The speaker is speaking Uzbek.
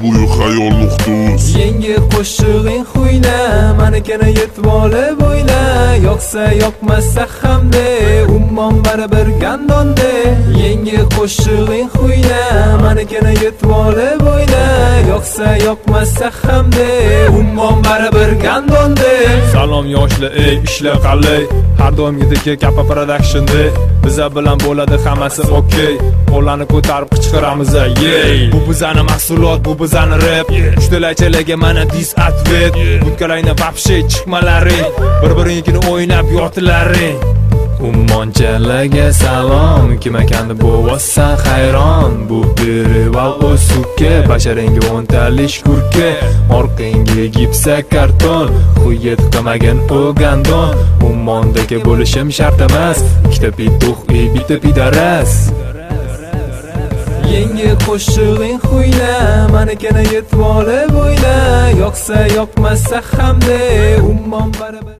bo'yi xayolliq do'st. Yangi qo'shig'ing xuyla, manikini yetib olib o'yla. Yoqsa yoqmasa ham de, ummon baribir gandonde. Yangi qo'shig'ing xuyla, manikini yetib olib o'yla. Yoqsa yoqmasa ham de, ummon baribir gandonde. Salom yoshlar, ey ishlar qalay. Har doimgidek Kappa Production'da biza bilan bo'ladi hammasi okey. Qo'llarni ko'tarib qichqiramiz yey. Bu bizani mahsulot, bu bizani rap. Uchtalarchalarga mana dis atvet. Bunkalayni vapshe chiqmalaring. Bir-biringni o'ynab yotilaring. Ummonchalarga salom, kim ekani bo'lsa hayron. Bu biri va o'suke, basharingga 10 talish kurka. Orqangga gipsa karton, xuyet qilmagan o'gandon. Ummondagi bo'lishim shart emas, ikkita pituh, bitta pidaras. Yangi qo'shig'ing xuyla, manikini yetib olib o'yla. Yoqsa yoqmasa ham de, ummon baribir